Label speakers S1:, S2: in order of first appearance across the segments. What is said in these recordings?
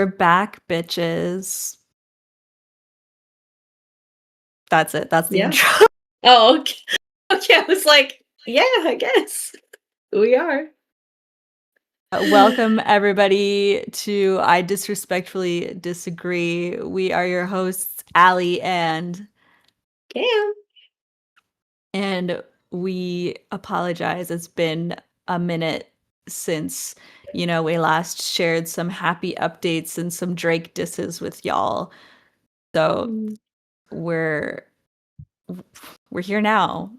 S1: We're back, bitches. That's it. That's the
S2: Yeah.
S1: intro.
S2: Oh, okay. Okay, I was like, yeah, I guess we are.
S1: Welcome, everybody, to I Disrespectfully Disagree. We are your hosts, Allie
S2: Cam.
S1: and we apologize. It's been a minute since, we last shared some happy updates and some Drake disses with y'all. So we're here now.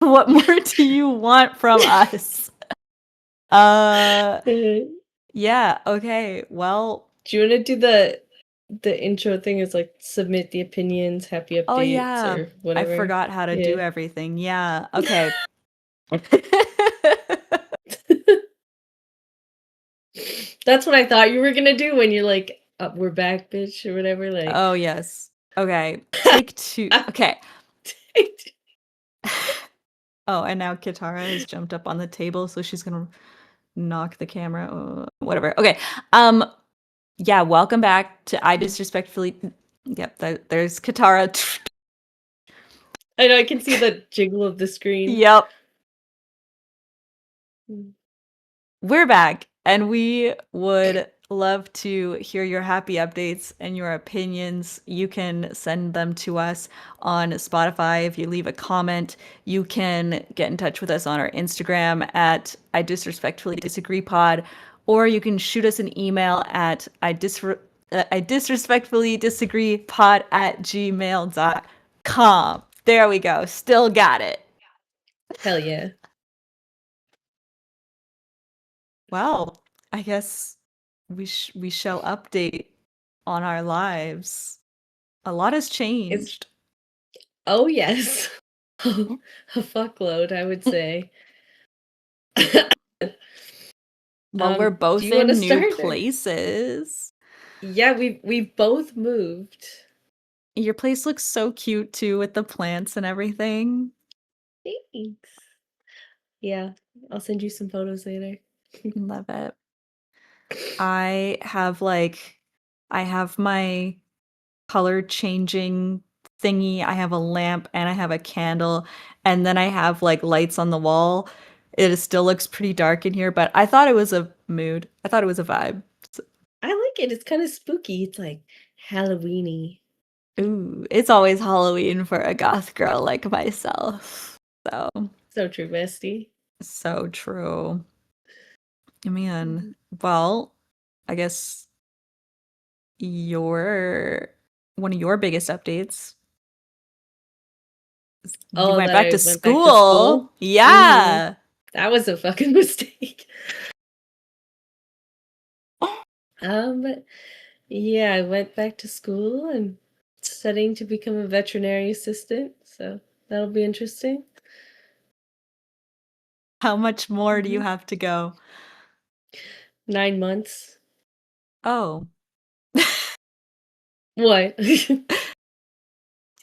S1: What more do you want from us? Yeah, okay. Well,
S2: Do you want to do the intro thing? Is like submit the opinions, happy
S1: oh
S2: updates,
S1: yeah,
S2: or
S1: I
S2: whatever.
S1: forgot how to do
S2: Yeah.
S1: everything. Yeah, okay.
S2: That's what I thought you were gonna do when you're like, we're back, bitch, or whatever. Like,
S1: Oh yes. Okay, take two. Okay. Oh, and now Katara has jumped up on the table, so she's gonna knock the camera. Whatever. Okay. Yeah. Welcome back to I Disrespectfully. Yep. There's Katara.
S2: I know I can see the jiggle of the screen.
S1: Yep. We're back, and we would love to hear your happy updates and your opinions. You can send them to us on Spotify. If you leave a comment, you can get in touch with us on our Instagram at I Disrespectfully Disagree Pod, or you can shoot us an email at I Disrespectfully Disagree Pod at gmail.com. There we go. Still got it.
S2: Hell yeah.
S1: Well, I guess we shall update on our lives. A lot has changed.
S2: Oh yes. A fuckload, I would say.
S1: Well, we're
S2: Do
S1: both
S2: you want to
S1: in new
S2: start? Or?
S1: places.
S2: Yeah, we've both moved.
S1: Your place looks so cute too with the plants and everything.
S2: Thanks. Yeah, I'll send you some photos later.
S1: Love it. I have my color changing thingy. I have a lamp and I have a candle, and then I have like lights on the wall. It still looks pretty dark in here, but I thought it was a mood. I thought it was a vibe.
S2: I like it. It's kind of spooky. It's like Halloweeny.
S1: Ooh, it's always Halloween for a goth girl like myself. So,
S2: So true, bestie.
S1: so true. Man, well, I guess your one of your biggest updates. You
S2: Oh,
S1: went
S2: that
S1: back
S2: I
S1: to
S2: went back to school.
S1: school. Yeah.
S2: That was a fucking mistake. But yeah, I went back to school and studying to become a veterinary assistant. So that'll be interesting.
S1: How much more do you have to go?
S2: 9 months.
S1: Oh,
S2: What?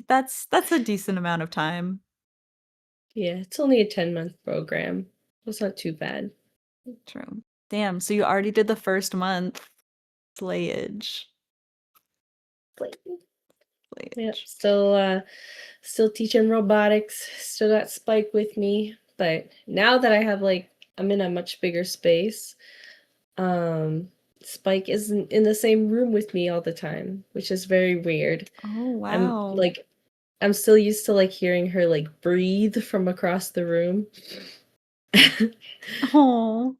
S1: that's a decent amount of time.
S2: Yeah, it's only a 10-month program. It's not too bad.
S1: True. Damn, so you already did the first month. Slayage.
S2: Yep.
S1: Slayage.
S2: Still teaching robotics. Still got Spike with me. But now that I have I'm in a much bigger space, um, Spike isn't in the same room with me all the time, which is very weird.
S1: Oh,
S2: I'm
S1: wow.
S2: like I'm still used to hearing her breathe from across the room.
S1: Oh.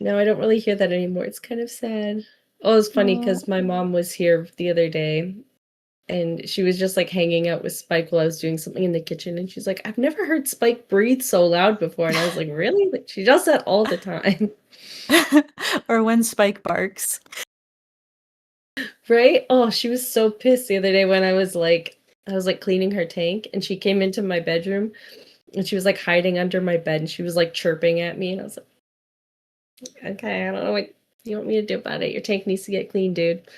S2: No, I don't really hear that anymore. It's kind of sad. Oh, it's funny because my mom was here the other day and she was just hanging out with Spike while I was doing something in the kitchen. And she's like, I've never heard Spike breathe so loud before. And I was like, really? She does that all the time.
S1: Or when Spike barks.
S2: Right? Oh, she was so pissed the other day when I was cleaning her tank and she came into my bedroom and she was hiding under my bed and she was chirping at me. And I was like, okay, I don't know what you want me to do about it. Your tank needs to get clean, dude.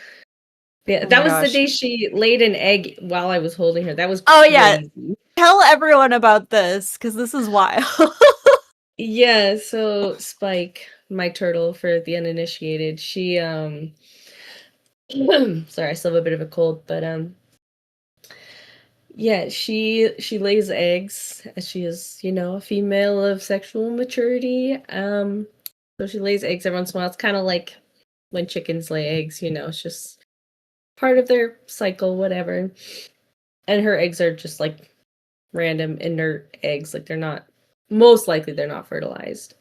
S2: Yeah,
S1: Oh my
S2: that was the
S1: gosh.
S2: day she laid an egg while I was holding her. That was
S1: Oh yeah.
S2: crazy.
S1: Tell everyone about this because this is wild.
S2: Yeah, so Spike, my turtle for the uninitiated, Sorry, I still have a bit of a cold, but yeah, she lays eggs as she is, a female of sexual maturity. So she lays eggs every once in a while. It's kind of like when chickens lay eggs, it's just part of their cycle, whatever. And her eggs are just like random inert eggs, like they're not most likely they're not fertilized.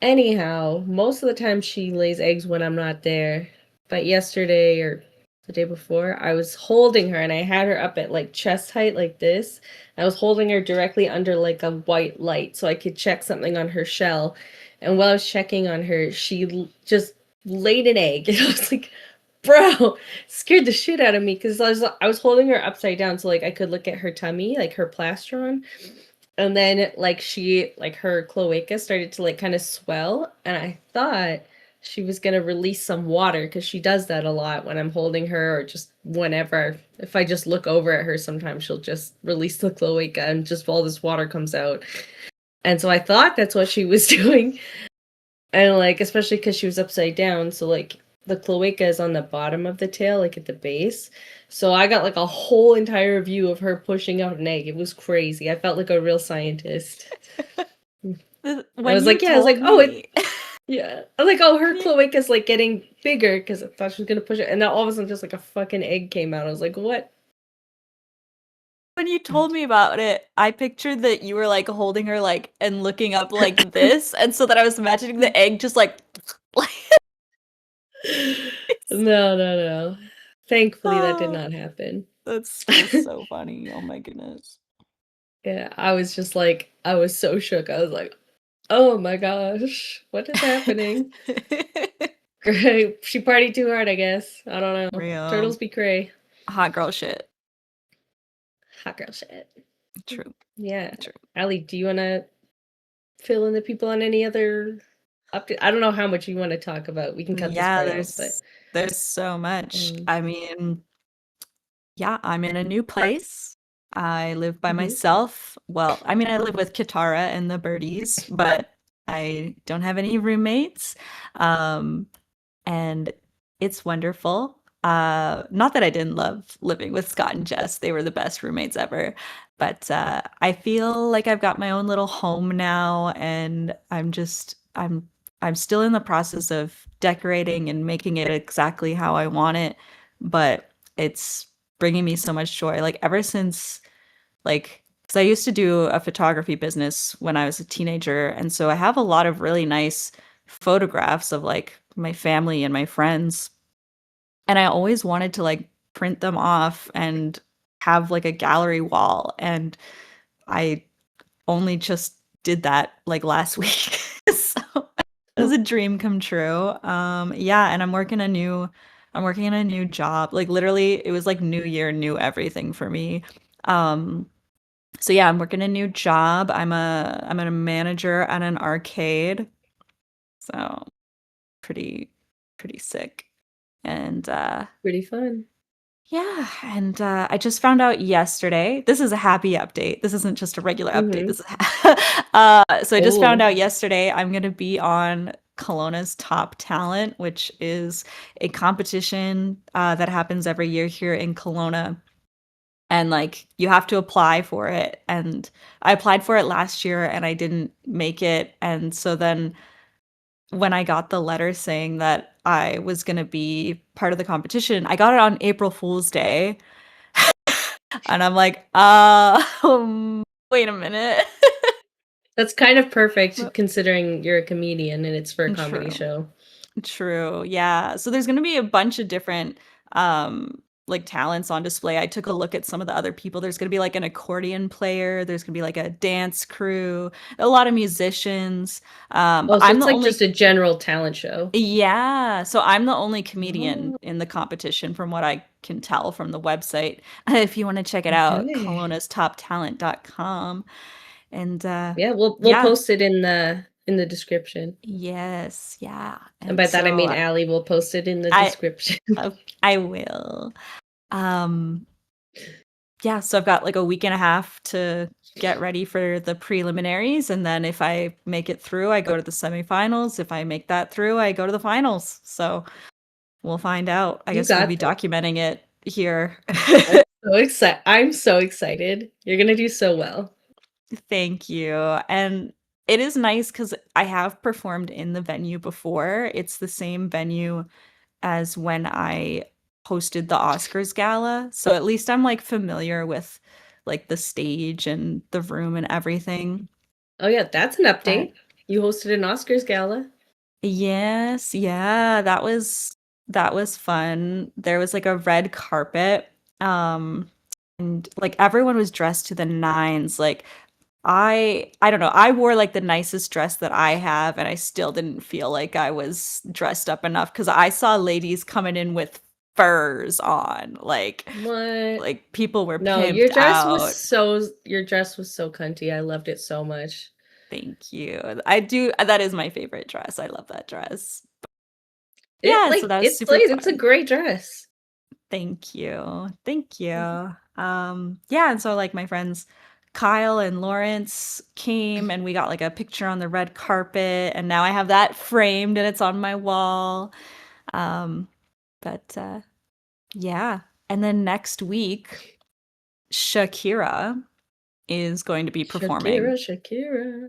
S2: Anyhow, most of the time she lays eggs when I'm not there. But yesterday or the day before, I was holding her and I had her up at like chest height like this. I was holding her directly under like a white light so I could check something on her shell. And while I was checking on her, she just laid an egg. And I was like, bro, scared the shit out of me because I was holding her upside down so like I could look at her tummy, like her plastron. And then like her cloaca started to like kind of swell and I thought she was going to release some water because she does that a lot when I'm holding her or just whenever. If I just look over at her, sometimes she'll just release the cloaca and just all this water comes out. And so I thought that's what she was doing. And like especially because she was upside down, so like the cloaca is on the bottom of the tail, like at the base. So I got like a whole entire view of her pushing out an egg. It was crazy. I felt like a real scientist. I
S1: When
S2: was
S1: you
S2: like, yeah, I was
S1: told
S2: like, oh, it,
S1: me,
S2: yeah. I was like, oh, her
S1: when you
S2: cloaca's like getting bigger because I thought she was gonna push it, and then all of a sudden, just like a fucking egg came out. I was like, what?
S1: when you told me about it, I pictured that you were like holding her like and looking up like this, and so that I was imagining the egg just like like
S2: No, no, no. Thankfully, that did
S1: oh,
S2: not happen.
S1: that's just so funny. Oh my goodness.
S2: Yeah, I was just like, I was so shook. I was like, oh my gosh, what is happening? Great. She partied too hard, I guess. I don't know.
S1: Real
S2: Turtles be cray.
S1: hot girl shit.
S2: Hot girl shit.
S1: True.
S2: Yeah.
S1: True.
S2: Allie, do you want to fill in the people on any other update? I don't know how much you want to talk about. We can cut this
S1: Yeah,
S2: part out, but
S1: there's so much.
S2: um,
S1: I mean, yeah, I'm in a new place. I live by
S2: mhm.
S1: myself. Well, I mean, I live with Kitara and the birdies, but I don't have any roommates. Um, and it's wonderful. Not that I didn't love living with Scott and Jess. They were the best roommates ever. But I feel like I've got my own little home now, and I'm still in the process of decorating and making it exactly how I want it, but it's bringing me so much joy. Like ever since like because I used to do a photography business when I was a teenager, and so I have a lot of really nice photographs of like my family and my friends, and I always wanted to like print them off and have like a gallery wall, and I only just did that like last week. So it was a dream come true. Yeah, and I'm working in a new job. Like literally it was like new year, new everything for me. Um so yeah, I'm working a new job. I'm a manager at an arcade. So pretty pretty sick. And
S2: Pretty fun.
S1: yeah, and I just found out yesterday. This is a happy update. This isn't just a regular update.
S2: Mm-hmm.
S1: This is so I just found
S2: Oh,
S1: out yesterday I'm gonna be on Kelowna's Top Talent, which is a competition that happens every year here in Kelowna. And like you have to apply for it. And I applied for it last year and I didn't make it. And so then when I got the letter saying that I was gonna be part of the competition, I got it on April Fool's Day. And I'm like, wait a minute.
S2: that's kind of perfect considering you're a comedian and it's for a comedy
S1: True.
S2: show.
S1: True. Yeah. So there's going to be a bunch of different like talents on display. I took a look at some of the other people. There's going to be like an accordion player, there's going to be like a dance crew, a lot of musicians.
S2: Oh,
S1: But
S2: so
S1: I'm
S2: it's
S1: the
S2: like
S1: only
S2: just a general talent show.
S1: yeah, so I'm the only comedian
S2: Oh,
S1: in the competition from what I can tell from the website. If you want to check it out,
S2: okay.
S1: kelowna's.toptalent.com. And
S2: Yeah, we'll
S1: yeah,
S2: post it in the description.
S1: yes, yeah.
S2: And
S1: And
S2: by that I
S1: so
S2: mean Allie will post it in the
S1: I
S2: description.
S1: I will. Um yeah, so I've got like a week and a half to get ready for the preliminaries, and then if I make it through, I go to the semifinals. If I make that through, I go to the finals. So We'll find out. I
S2: You
S1: guess we'll
S2: got
S1: be
S2: this.
S1: documenting it here.
S2: I'm so excited. You're gonna do so well.
S1: Thank you. And it is nice because I have performed in the venue before. It's the same venue as when I hosted the Oscars gala. So at least I'm like familiar with like the stage and the room and everything.
S2: Oh yeah, that's an
S1: But
S2: update. You hosted an Oscars gala.
S1: yes, yeah, that was fun. There was like a red carpet. And like everyone was dressed to the nines. Like I don't know. I wore like the nicest dress that I have, and I still didn't feel like I was dressed up enough because I saw ladies coming in with furs on.
S2: What?
S1: Like people were
S2: No,
S1: pimped out.
S2: your dress was so cunty. I loved it so much.
S1: Thank you. I do that is my favorite dress. I love that dress.
S2: It
S1: Yeah, so
S2: like
S1: that was
S2: it's
S1: super
S2: like it's a
S1: fun.
S2: great dress.
S1: Thank you. Thank
S2: Mhm.
S1: you. Yeah, and so like my friends Kyle and Lawrence came and we got like a picture on the red carpet and now I have that framed and it's on my wall. Um, but yeah. And then next week, Shakira is going to be performing.
S2: Shakira.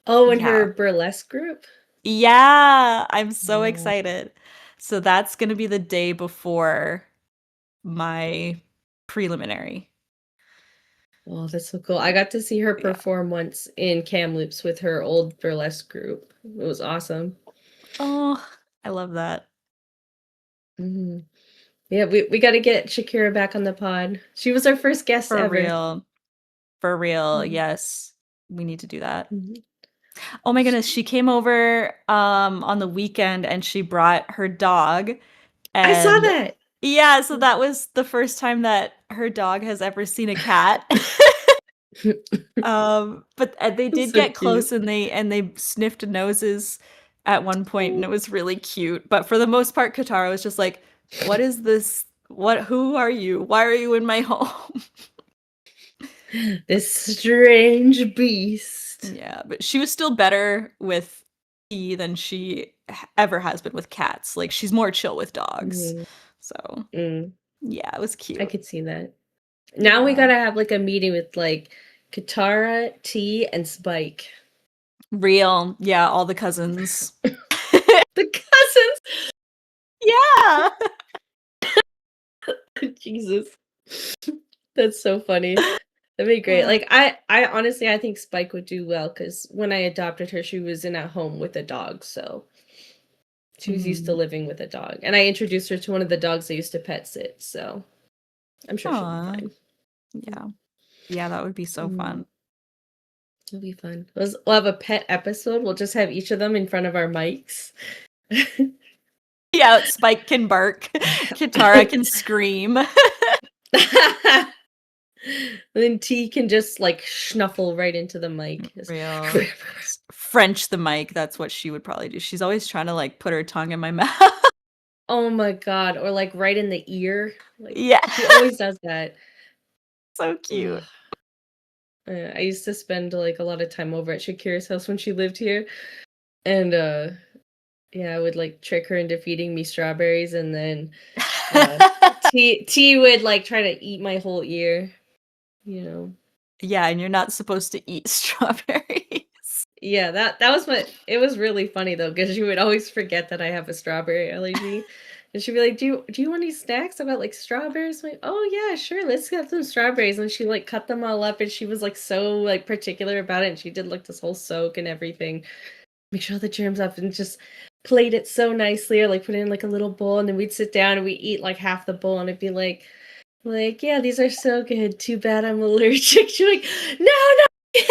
S2: Oh, and her
S1: Yeah.
S2: burlesque group?
S1: Yeah, I'm so
S2: Oh,
S1: excited. So that's going to be the day before my preliminary.
S2: oh, that's so cool. I got to see her
S1: Yeah.
S2: perform once in Kamloops with her old burlesque group. It was awesome.
S1: Oh, I love that.
S2: Mhm. Yeah, we gotta get Shakira back on the pod. She was our first guest
S1: For
S2: ever.
S1: real. For real.
S2: Mhm,
S1: Yes. We need to do that.
S2: mhm.
S1: Oh my goodness, she came over on the weekend and she brought her dog
S2: I saw
S1: and
S2: that.
S1: yeah, so that was the first time that her dog has ever seen a cat. But they did
S2: So
S1: get
S2: cute.
S1: close and they sniffed noses at one point and it was really cute. But for the most part, Katara was just like, "What is this? Who are you? Why are you in my home?"
S2: This strange beast.
S1: Yeah, but she was still better with E than she ever has been with cats. Like she's more chill with dogs.
S2: Mhm,
S1: So,
S2: mm,
S1: yeah, it was
S2: I
S1: cute.
S2: could see that. Now we
S1: Yeah.
S2: gotta have, like, a meeting with, like, Katara, T, and Spike.
S1: Real. Yeah, all the cousins.
S2: The cousins!
S1: Yeah.
S2: Jesus. That's so funny. That'd be great.
S1: Uh,
S2: Like, I honestly, I think Spike would do well because when I adopted her, she was in a home with a dog, so she was used to
S1: mhm.
S2: living with a dog, and I introduced her to one of the dogs I used to pet sit, so I'm sure she'll be
S1: Aw.
S2: fine.
S1: Yeah. Yeah, that would be so
S2: Mm,
S1: fun.
S2: it'll be fun. We'll have a pet episode. We'll just have each of them in front of our mics.
S1: Yeah, Spike can bark. Katara can scream.
S2: Then T can just like snuffle right into the mic. Just
S1: Real. French the mic, that's what she would probably do. She's always trying to like put her tongue in my mouth.
S2: oh my god, or like right in the ear. Like
S1: Yeah.
S2: she always does that.
S1: So
S2: Ugh.
S1: cute.
S2: I used to spend like a lot of time over at Shakira's house when she lived here, and yeah, I would like trick her into feeding me strawberries, and then uh, T would like try to eat my whole ear. You know.
S1: Yeah, and you're not supposed to eat strawberries.
S2: Yeah, that was what it was really funny though, because she would always forget that I have a strawberry allergy. And she'd be like, Do you want any snacks? I got like strawberries. I'm like, oh yeah, sure, let's get some strawberries. And she like cut them all up and she was like so like particular about it. And she did like this whole soak and everything. Make sure all the germs up and just plate it so nicely or like put it in like a little bowl and then we'd sit down and we eat like half the bowl and it'd be like, yeah, these are so good. Too bad I'm allergic. She's like, no, no.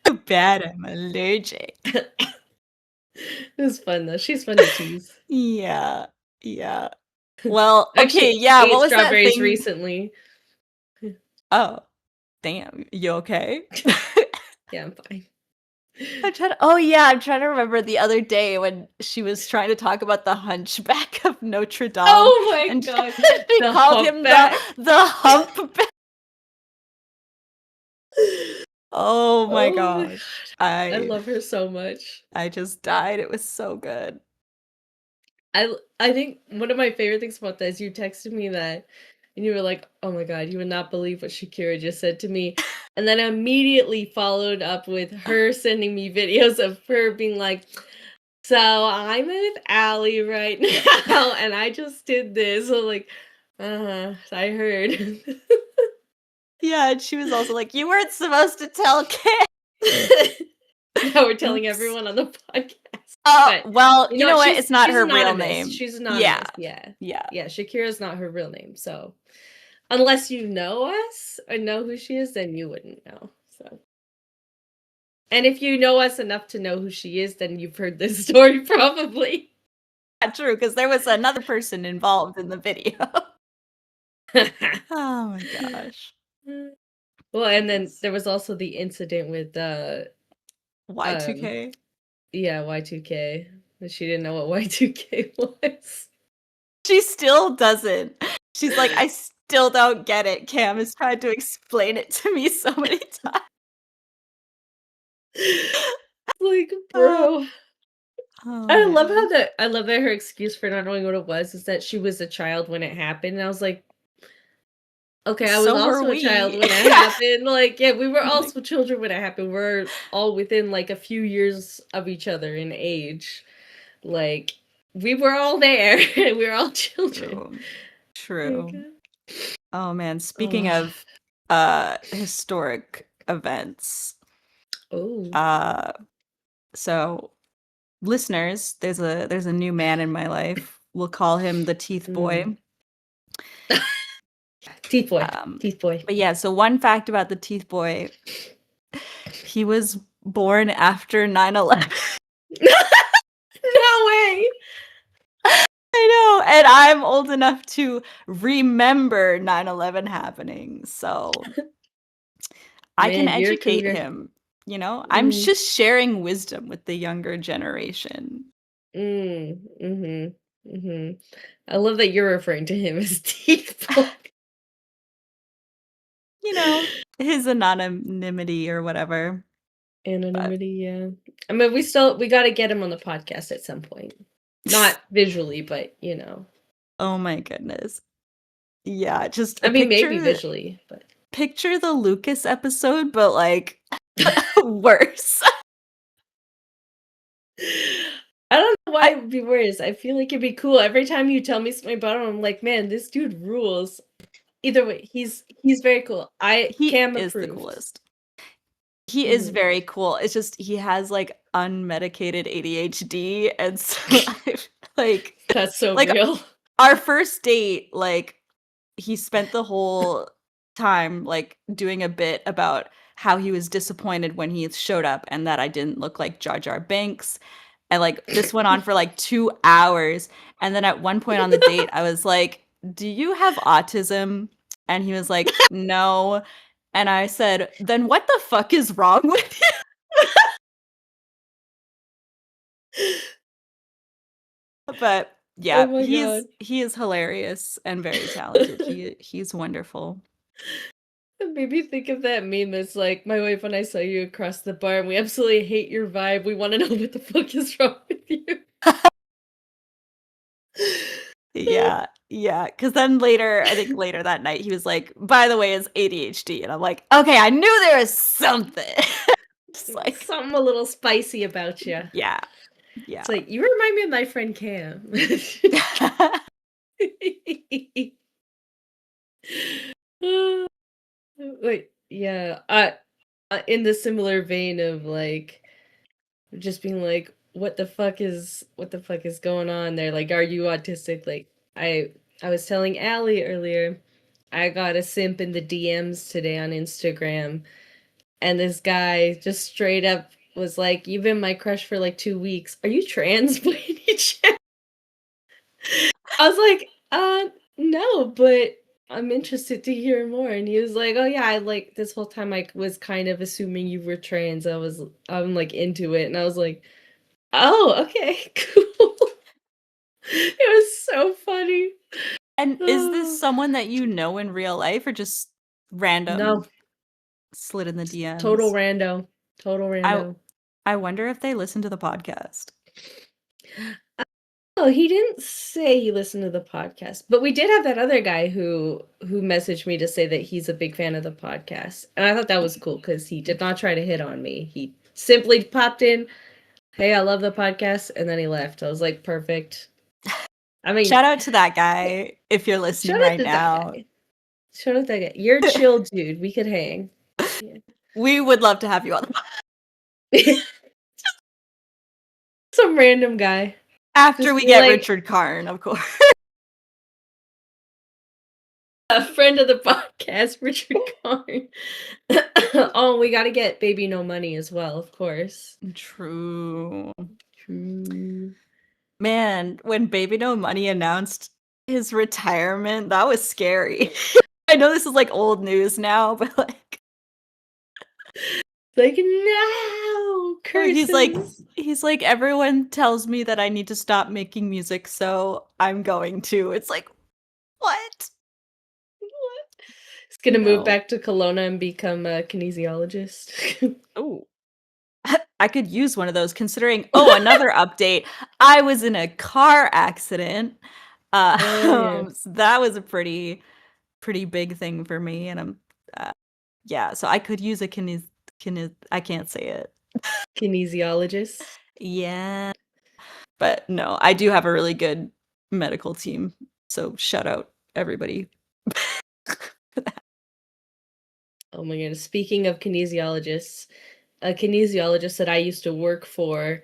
S1: Too bad I'm allergic.
S2: It was fun though. She's fun to tease.
S1: Yeah. Yeah. Well, okay,
S2: Actually,
S1: yeah, what
S2: ate
S1: was that
S2: strawberries
S1: thing?
S2: recently.
S1: Oh, damn. You okay?
S2: Yeah, I'm fine.
S1: Oh yeah, I'm trying to remember the other day when she was trying to talk about the Hunchback of Notre Dame,
S2: Oh my
S1: and
S2: god,
S1: she
S2: the
S1: called him the
S2: humpback.
S1: the Humpback. Oh my
S2: Oh my
S1: gosh.
S2: god. I
S1: I
S2: love her so much.
S1: I just died. It was so good.
S2: I think one of my favorite things about that is you texted me that and you were like, "Oh my god, you would not believe what Shakira just said to me." And then immediately followed up with her sending me videos of her being like, "So I'm with Allie right now, and I just did this." I'm like, "Uh-huh, I heard."
S1: Yeah, and she was also like, "You weren't supposed to tell Kim."
S2: Now we're telling
S1: Oops.
S2: everyone on the podcast.
S1: Oh,
S2: But,
S1: well,
S2: you
S1: you
S2: know
S1: know
S2: what?
S1: what?
S2: She's
S1: It's not
S2: she's
S1: her real
S2: anonymous.
S1: name.
S2: She's
S1: Yeah.
S2: anonymous, yeah.
S1: Yeah.
S2: Yeah, Shakira's not her real name, so unless you know us or know who she is, then you wouldn't know, so and if you know us enough to know who she is, then you've heard this story probably.
S1: True, because there was another person involved in the video. Oh my gosh.
S2: Well, and then
S1: Yes.
S2: there was also the incident with, um
S1: Y2K.
S2: yeah, Y2K. She didn't know what Y2K was.
S1: She still doesn't. She's like, "I still don't get it. Cam has tried to explain it to me so many times."
S2: Like,
S1: Oh,
S2: bro.
S1: oh man.
S2: I love that her excuse for not knowing what it was is that she was a child when it happened, and I was like, "Okay, I was
S1: So were
S2: also a child
S1: we.
S2: when it happened." Like, yeah, we were
S1: Like,
S2: also children when it happened. We're all within, like, a few years of each other in age. Like, we were all there. We were all children.
S1: true.
S2: Oh my
S1: True.
S2: god.
S1: Oh man, speaking
S2: Oh.
S1: of historic events,
S2: Oh.
S1: uh so listeners, there's a new man in my life. We'll call him the Teeth
S2: Mm.
S1: Boy.
S2: Teeth boy.
S1: Um
S2: Teeth boy.
S1: but yeah, so one fact about the Teeth Boy, he was born after 9/11.
S2: No way!
S1: I know, and I'm old enough to remember 9/11 happening, so I can
S2: Man, you're a
S1: educate
S2: cougar.
S1: him, you know? I'm
S2: Mm.
S1: just sharing wisdom with the younger generation.
S2: Mhm. Mhm. I love that you're referring to him as teeth boy.
S1: You know, his anonymity or whatever, but
S2: Anonymity, yeah. I mean, we gotta get him on the podcast at some point. Not visually, but, you know.
S1: oh my goodness. Yeah, just
S2: I
S1: a
S2: mean, maybe
S1: picture
S2: visually, but
S1: picture the Lucas episode, but, like, worse.
S2: I don't know why
S1: I
S2: it would be worse. I feel like it'd be cool. Every time you tell me something about him, I'm like, "Man, this dude rules." Either way, he's very cool.
S1: he
S2: Cam
S1: is the
S2: approved.
S1: coolest. He is
S2: Mhm.
S1: very cool. It's just he has, like, unmedicated ADHD, and so I
S2: That's so
S1: like,
S2: real.
S1: our first date, like, he spent the whole time, like, doing a bit about how he was disappointed when he showed up and that I didn't look like Jar Jar Binks, and, like, this went on for, like, 2 hours, and then at one point on the date, I was like, "Do you have autism?" And he was like, "No." And I said, "Then what the fuck is wrong with you?" But,
S2: Oh
S1: yeah,
S2: my god.
S1: he is hilarious and very talented. He's wonderful.
S2: It made me think of that meme that's like, "My wife and I saw you across the bar, and we absolutely hate your vibe. We wanna know what the fuck is wrong with you."
S1: Yeah, yeah. Because then later I think later that night, he was like, "By the way, it's ADHD," and I'm like, "Okay, I knew there was something." Just like
S2: Something a little spicy about you.
S1: yeah, yeah.
S2: It's like, "You remind me of my friend Cam." Wait, yeah, in the similar vein of, like, just being like, what the fuck is going on there? Like, are you autistic?" Like, I was telling Allie earlier, I got a simp in the DMs today on Instagram, and this guy just straight up was like, "You've been my crush for, like, 2 weeks. Are you trans by any chance?" I was like, no, but I'm interested to hear more." And he was like, "Oh yeah, I like this whole time I was kind of assuming you were trans. I'm like into it." And I was like, "Oh, okay, cool." It was so funny.
S1: And is this
S2: Oh.
S1: someone that you know in real life or just
S2: No,
S1: random? slid in the
S2: Total
S1: DMs.
S2: rando. Total
S1: I
S2: rando.
S1: I wonder if they listen to the podcast.
S2: Oh, he didn't say he listened to the podcast, but we did have that other guy who messaged me to say that he's a big fan of the podcast. And I thought that was cool because he did not try to hit on me. He simply popped in, "Hey, I love the podcast," and then he left. I was like, "Perfect." I mean,
S1: Shout out to that guy if you're listening
S2: shout out
S1: right
S2: to that
S1: now.
S2: guy. Shout out to that guy. You're chill, dude. We could hang. Yeah.
S1: We would love to have you on the
S2: Some random guy.
S1: after
S2: Just
S1: we
S2: be
S1: get
S2: like,
S1: Richard Karn, of course.
S2: a friend of the podcast, Richard Karn. Oh, we got to get Baby No Money as well, of course.
S1: True.
S2: True.
S1: Man, when Baby No Money announced his retirement, that was scary. I know this is like old news now, but like
S2: Like, no curses.
S1: he's like everyone tells me that I need to stop making music, so I'm going to. It's like, what?
S2: He's gonna move
S1: No.
S2: back to Kelowna and become a kinesiologist.
S1: Oh. I could use one of those considering another update. I was in a car accident.
S2: Oh yeah,
S1: So that was a pretty big thing for me, and yeah, so I could use a I can't say it.
S2: kinesiologist.
S1: Yeah. But no, I do have a really good medical team. So shout out everybody.
S2: Oh my goodness. Speaking of kinesiologists, a kinesiologist that I used to work for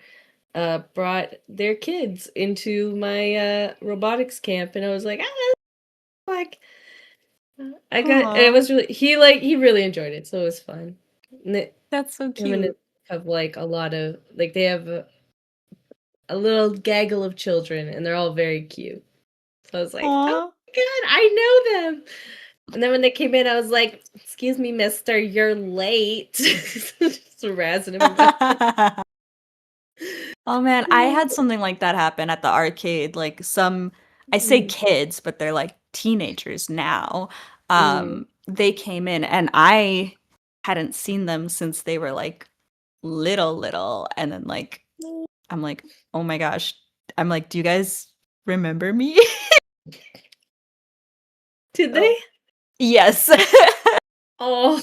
S2: brought their kids into my robotics camp, and I was like, like I got it
S1: Aw,
S2: was really he really enjoyed it, so it was fun. And
S1: that's so
S2: him and his
S1: cute.
S2: have like a lot of like they have a little gaggle of children, and they're all very cute. So I was like, oh
S1: Aw.
S2: my god, I know them. And then when they came in, I was like, "Excuse me, mister, you're late." Just harassing him about it.
S1: Oh man, I had something like that happen at the arcade. Like I say
S2: Mhm,
S1: kids, but they're like teenagers now.
S2: mhm.
S1: They came in and I hadn't seen them since they were like little. And then like I'm like, oh my gosh. I'm like, do you guys remember me?
S2: Did
S1: So
S2: they?
S1: yes.
S2: Oh,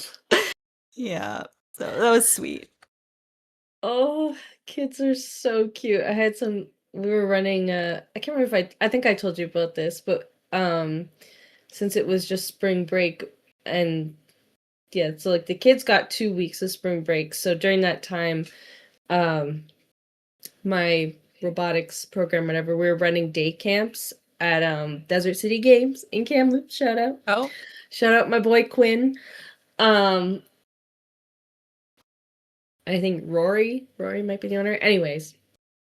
S1: Yeah. So that was sweet.
S2: oh, kids are so cute. I had some we were running I can't remember if I think I told you about this, but since it was just spring break and yeah, so like the kids got 2 weeks of spring break. So during that time, um my robotics program, whatever, we were running day camps at Desert City Games in Kamloops. Shout out.
S1: Oh.
S2: Shout out my boy Quinn. Um I think Rory might be the owner. Anyways,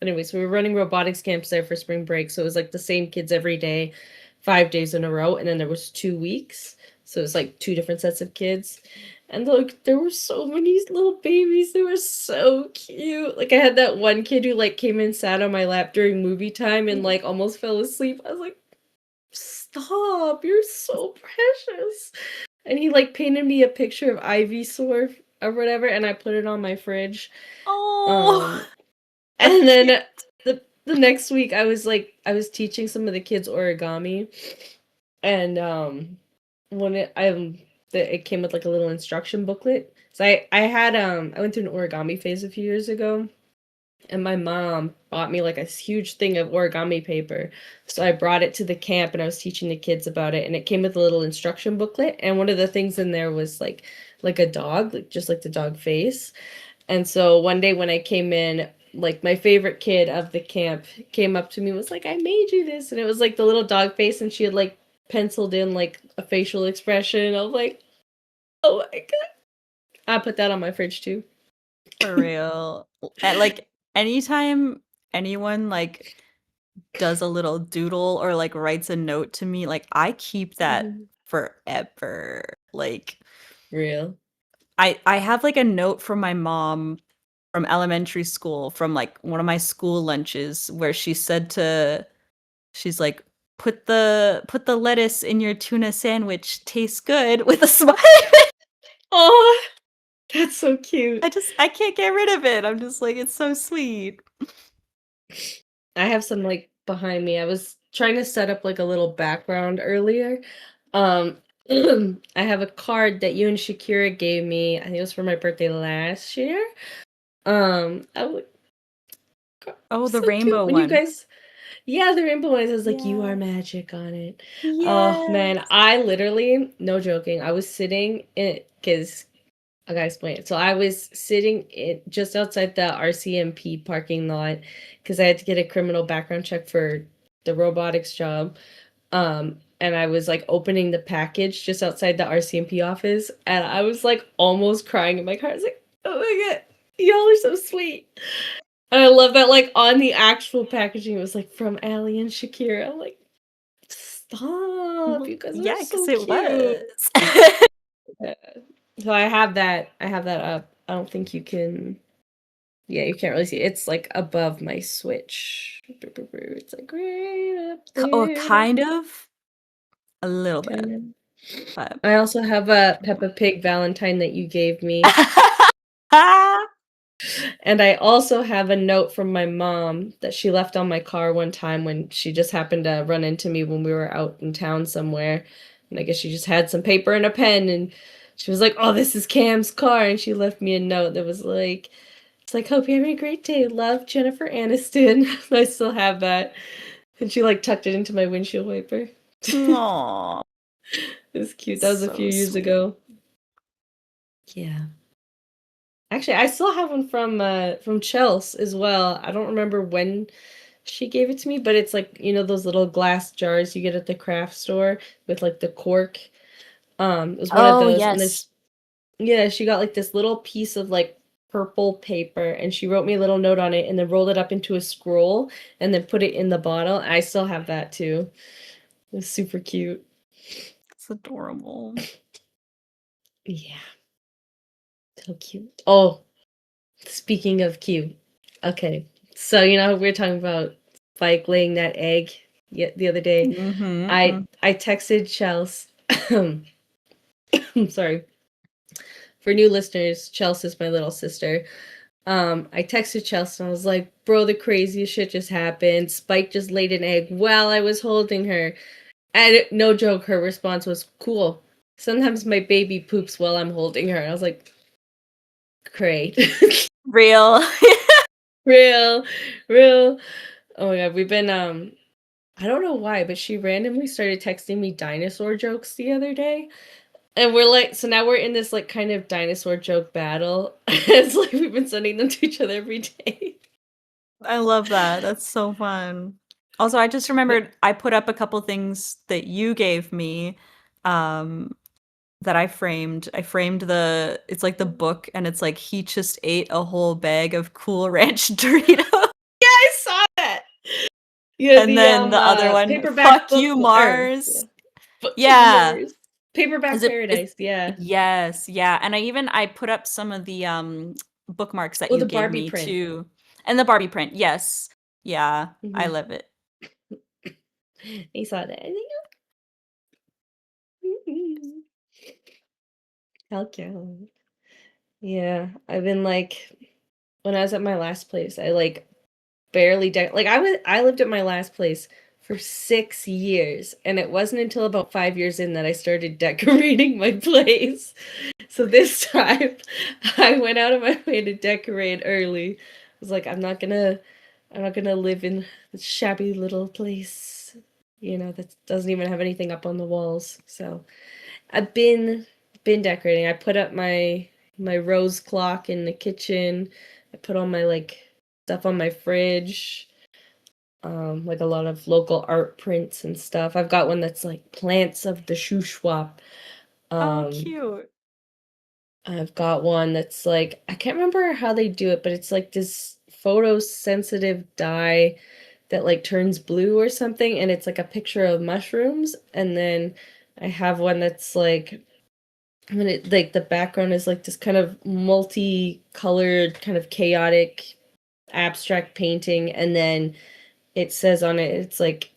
S2: we were running robotics camps there for spring break, so it was like the same kids every day, 5 days in a row, and then there was 2 weeks, so it was like two different sets of kids, and like there were so many little babies. They were so cute. Like I had that one kid who like came and sat on my lap during movie time and like almost fell asleep. I was like, "Stop! You're so precious." And he like painted me a picture of Ivysaur or whatever, and I put it on my fridge.
S1: Oh.
S2: Um,
S1: That's
S2: and
S1: cute.
S2: then the next week I was teaching some of the kids origami, and when it came with like a little instruction booklet. So I had I went through an origami phase a few years ago, and my mom bought me like a huge thing of origami paper. So I brought it to the camp and I was teaching the kids about it, and it came with a little instruction booklet, and one of the things in there was like a dog, like just like the dog face. And so one day when I came in, like my favorite kid of the camp came up to me and was like, "I made you this." And it was like the little dog face, and she had like penciled in like a facial expression. I was like, "Oh my god." I put that on my fridge too.
S1: For real. Like anytime anyone like does a little doodle or like writes a note to me, like I keep that
S2: Mhm.
S1: forever. Like
S2: Real.
S1: I have like a note from my mom from elementary school from like one of my school lunches where she's like put the lettuce in your tuna sandwich tastes good with a smile.
S2: Oh. That's so cute.
S1: I can't get rid of it. I'm just like, it's so sweet.
S2: I have some, like, behind me. I was trying to set up, like, a little background earlier. Um, I have a card that you and Shakira gave me. I think it was for my birthday last year. I would
S1: Oh, the
S2: so cute
S1: rainbow
S2: when you
S1: one.
S2: guys yeah, the rainbow ones has, like, "You are
S1: Yeah.
S2: magic" on it. Oh, man,
S1: Yes.
S2: I literally no joking, I was sitting in because I gotta explain it. So I was sitting just outside the RCMP parking lot because I had to get a criminal background check for the robotics job. And I was like opening the package just outside the RCMP office, and I was like almost crying in my car. I was like, "Oh my god, y'all are so sweet." And I love that, like on the actual packaging, it was like from Ali and Shakira. I'm like, stop,
S1: Mhm.
S2: you guys are
S1: Yeah, because
S2: so
S1: it
S2: cute.
S1: was.
S2: Yeah. So I have that up. I don't think you can yeah, you can't really see. It's like above my switch. It's like right up
S1: Oh,
S2: there.
S1: kind of. A little
S2: Kind
S1: bit,
S2: of.
S1: but
S2: I also have a Peppa Pig Valentine that you gave me. And I also have a note from my mom that she left on my car one time when she just happened to run into me when we were out in town somewhere. And I guess she just had some paper and a pen and she was like, "Oh, this is Cam's car." And she left me a note that was like, it's like, "Hope you're having a great day. Love, Jennifer Aniston." I still have that. And she like tucked it into my windshield wiper.
S1: Aw,
S2: It's cute. That was a few
S1: so
S2: years
S1: sweet.
S2: ago. Yeah. Actually, I still have one from Chelsea as well. I don't remember when she gave it to me, but it's like, those little glass jars you get at the craft store with like the cork. It was one of
S1: Oh,
S2: those, and then
S1: yes.
S2: yeah, she got like this little piece of like purple paper, and she wrote me a little note on it, and then rolled it up into a scroll, and then put it in the bottle. I still have that too. It was super cute.
S1: It's adorable.
S2: Yeah, so cute. Oh, speaking of cute, okay, so we were talking about Spike laying that egg the other day. I
S1: Mhm.
S2: I texted Chels. I'm sorry. For new listeners, Chelsea's my little sister. I texted Chelsea and I was like, "Bro, the craziest shit just happened. Spike just laid an egg while I was holding her." And no joke, her response was, "Cool. Sometimes my baby poops while I'm holding her." And I was like, "Great."
S1: Real.
S2: Real, real. Oh my god, we've been I don't know why, but she randomly started texting me dinosaur jokes the other day. And we're like, so now we're in this like kind of dinosaur joke battle. It's like we've been sending them to each other every day.
S1: I love that. That's so fun. Also, I just
S2: But
S1: remembered I put up a couple things that you gave me, um, that I framed. I framed it's like the book and it's like he just ate a whole bag of Cool Ranch Doritos.
S2: I saw that. Yeah,
S1: And
S2: the
S1: then the other one,
S2: paperback
S1: fuck
S2: book
S1: you,
S2: yeah,
S1: Mars.
S2: book you
S1: Yeah.
S2: Mars.
S1: Is
S2: Paperback
S1: it
S2: Paradise, yeah.
S1: yes, yeah. And I put up some of the bookmarks that
S2: Oh,
S1: you
S2: the
S1: gave
S2: Barbie
S1: me
S2: print.
S1: too. And the Barbie print. Yes. Yeah. I
S2: Hmm.
S1: love it.
S2: I saw that. I think, how cute. Yeah, I've been like, when I was at my last place, I like barely like I lived at my last place for 6 years, and it wasn't until about 5 years in that I started decorating my place. So this time I went out of my way to decorate early. I was like, I'm not gonna live in this shabby little place, that doesn't even have anything up on the walls. So I've been decorating. I put up my rose clock in the kitchen. I put all my like stuff on my fridge. Like a lot of local art prints and stuff. I've got one that's like plants of the Shuswap.
S1: Oh,
S2: Um,
S1: cute.
S2: I've got one that's like I can't remember how they do it, but it's like this photosensitive dye that like turns blue or something, and it's like a picture of mushrooms. And then I have one that's like when it like the background is like this kind of multicolored, kind of chaotic, abstract painting, and then it says on it, it's like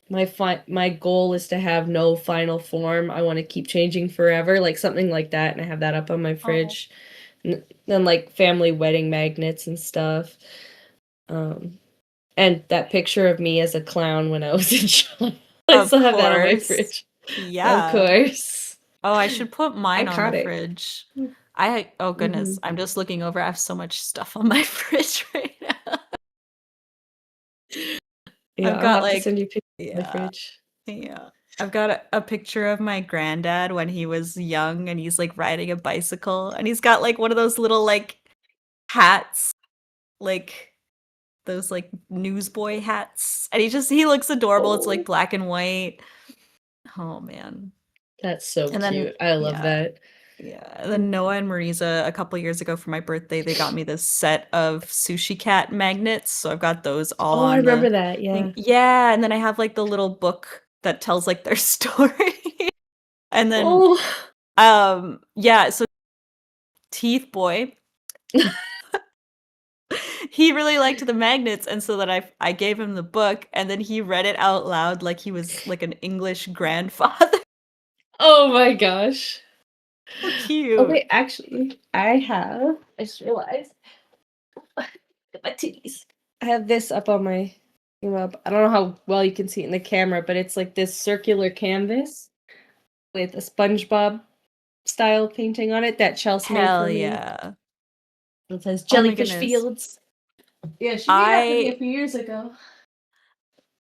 S2: my goal is to have no final form. I want to keep changing forever, like something like that, and I have that up on my
S1: Oh,
S2: fridge. And then like family wedding magnets and stuff. Um, and that picture of me as a clown when I was in child. I
S1: of
S2: still have that on my
S1: course.
S2: fridge. Of
S1: Yeah.
S2: course.
S1: Oh, I should put mine on the
S2: Iconic.
S1: fridge. Oh
S2: Hmm.
S1: goodness, I'm just looking over. I have so much stuff on my fridge right now.
S2: Yeah,
S1: I've
S2: I'll
S1: got
S2: have to
S1: like,
S2: send you pictures of my
S1: yeah,
S2: fridge.
S1: yeah. I've got a picture of my granddad when he was young and he's like riding a bicycle and he's got like one of those little like hats, like those like newsboy hats. And he looks adorable. It's like
S2: Oh,
S1: black and white. Oh man.
S2: that's so
S1: And then
S2: cute. I love
S1: yeah,
S2: that.
S1: yeah. And then Noah and Marisa, a couple years ago for my birthday, they got me this set of sushi cat magnets. So I've got those all
S2: Oh, I
S1: on
S2: remember
S1: the
S2: that.
S1: thing.
S2: Yeah.
S1: Yeah, and then I have like the little book that tells like their story. And then
S2: Oh.
S1: yeah, so Teeth Boy, he really liked the magnets, and so that I gave him the book, and then he read it out loud like he was like an English grandfather.
S2: Oh my gosh.
S1: So
S2: Oh
S1: cute.
S2: wait, actually, I just realized my titties. I have this up on my I don't know how well you can see it in the camera, but it's like this circular canvas with a SpongeBob style painting on it that Chelsea made for
S1: Hell
S2: me.
S1: yeah.
S2: It says
S1: Oh my
S2: Jellyfish
S1: goodness.
S2: Fields. Yeah, she made that for me a
S1: I
S2: few years ago.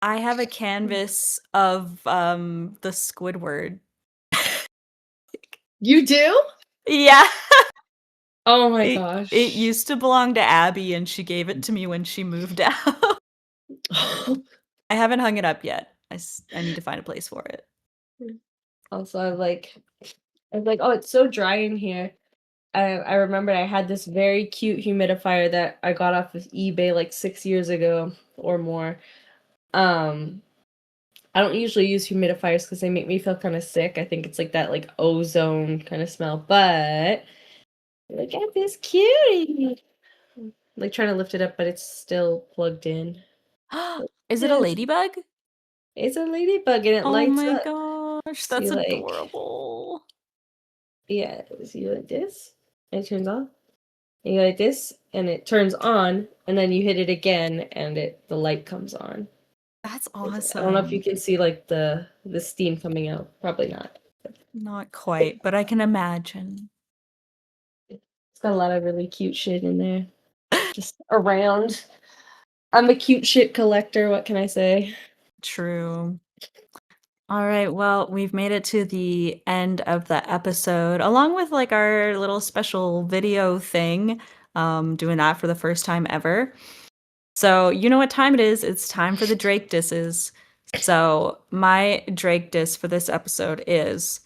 S1: I have a canvas of the Squidward.
S2: You do?
S1: Yeah.
S2: Oh my
S1: It
S2: gosh.
S1: used to belong to Abby and she gave it to me when she moved out. I haven't hung it up yet. I need to find a place for it.
S2: Also, I was like, oh, it's so dry in here. I remembered I had this very cute humidifier that I got off of eBay like 6 years ago or more. Um, I don't usually use humidifiers because they make me feel kind of sick. I think it's like that like ozone kind of smell. But look at this cutie. Like trying to lift it up, but it's still plugged in.
S1: Is it a
S2: Yeah,
S1: ladybug?
S2: it's a ladybug and it
S1: Oh
S2: lights
S1: my
S2: up.
S1: gosh,
S2: See,
S1: that's
S2: like,
S1: adorable.
S2: yeah, see like this, and it turns off. And you go like this, and it turns on, and then you hit it again, and the light comes on.
S1: That's
S2: I don't know if you
S1: awesome.
S2: can see like the steam coming out. Probably not.
S1: Not quite, but I can imagine.
S2: It's got a lot of really cute shit in there, just around. I'm a cute shit collector. What can I say?
S1: True. All right, well, we've made it to the end of the episode, along with like our little special video thing, doing that for the first time ever. So, you know what time it is? It's time for the Drake disses. So, my Drake diss for this episode is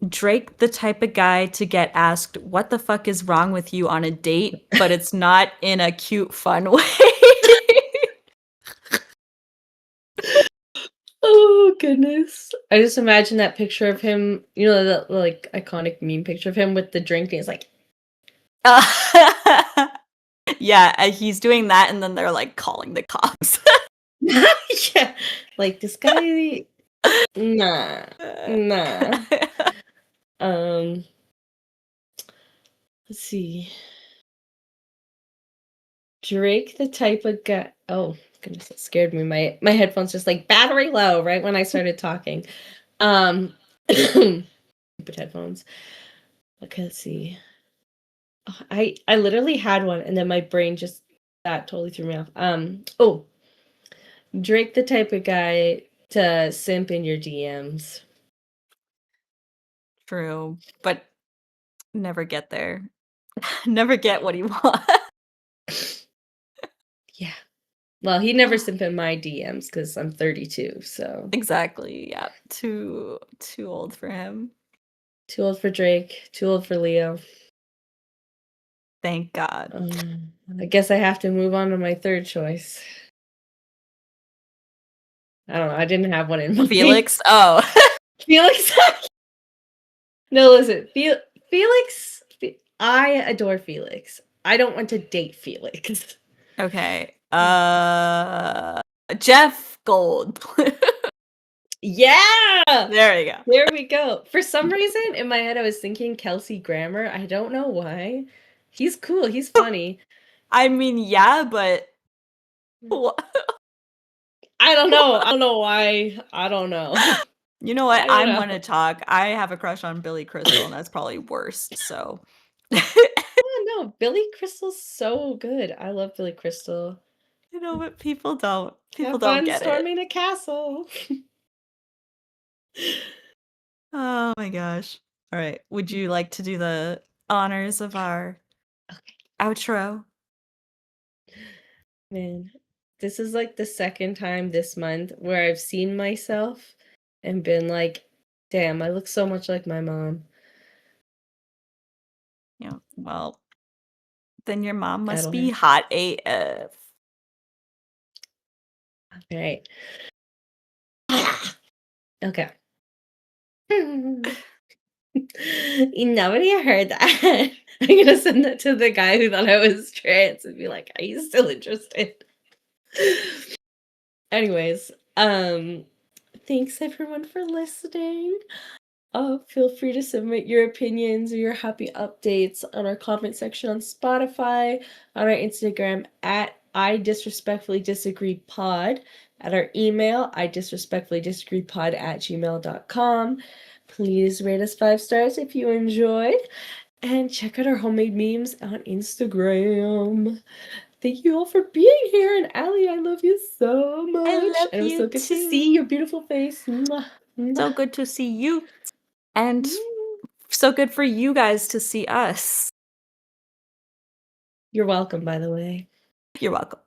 S1: Drake, the type of guy to get asked, "What the fuck is wrong with you?" on a date, but it's not in a cute, fun way.
S2: Oh goodness! I just imagine that picture of him. You know that like iconic meme picture of him with the drink, and he's like,
S1: Uh, yeah, he's doing that, and then they're like calling the cops.
S2: yeah, like this guy. Nah, nah. Um, let's see. Drake, the type of guy. Oh goodness, it scared me. My headphones just like battery low right when I started talking. Stupid headphones. Okay, let's see. Oh, I literally had one, and then my brain just that totally threw me off. Oh, Drake, the type of guy to simp in your DMs.
S1: True, but never get there. Never get what he wants.
S2: Yeah. Well, he never simp in my DMs because I'm 32, so
S1: Exactly. Yeah. Too old for him.
S2: too old for Drake, too old for Leo.
S1: Thank God.
S2: I guess I have to move on to my third choice. I don't know. I didn't have one in mind.
S1: Felix. Oh.
S2: Felix. No, listen. Felix. I adore Felix. I don't want to date Felix.
S1: Okay. Jeff Gold.
S2: Yeah!
S1: There you go.
S2: There we go. For some reason, in my head, I was thinking Kelsey Grammer. I don't know why. He's cool. He's funny.
S1: I mean, yeah, but wha
S2: I don't know. I don't know why. I don't know.
S1: You know what?
S2: I don't
S1: I'm gonna
S2: know.
S1: talk. I have a crush on Billy Crystal, and that's probably worst, so
S2: Oh no, Billy Crystal's so good. I love Billy Crystal.
S1: you know, but people don't. People
S2: Have
S1: don't
S2: fun
S1: get it.
S2: storming a castle.
S1: Oh my gosh. Alright, would you like to do the honors of our
S2: Okay,
S1: outro?
S2: man. This is like the second time this month where I've seen myself and been like, damn, I look so much like my mom.
S1: Yeah, well, then your mom must
S2: That'll
S1: be
S2: hurt.
S1: hot AF.
S2: All right. Okay. Nobody heard that. I'm gonna send that to the guy who thought I was trans and be like, "Are you still interested?" Anyways, thanks everyone for listening. Feel free to submit your opinions or your happy updates on our comment section on Spotify, on our Instagram at I Disrespectfully Disagree Pod, at our email, I Disrespectfully Disagree Pod at gmail.com. Please rate us 5 stars if you enjoyed, and check out our homemade memes on Instagram. Thank you all for being here, and Allie, I love you so
S1: I
S2: much,
S1: love
S2: and it was
S1: you
S2: so good to see
S1: too.
S2: your beautiful face. Mwah,
S1: So
S2: mwah.
S1: good to see you, and
S2: Mm.
S1: so good for you guys to see us.
S2: You're welcome, by the way.
S1: You're welcome.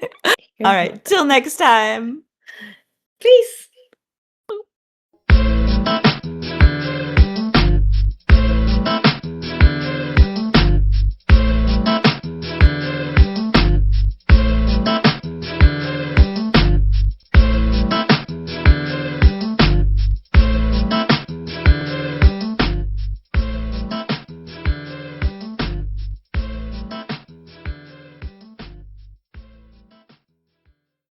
S2: You're
S1: Alright, till
S2: welcome.
S1: next time.
S2: Peace.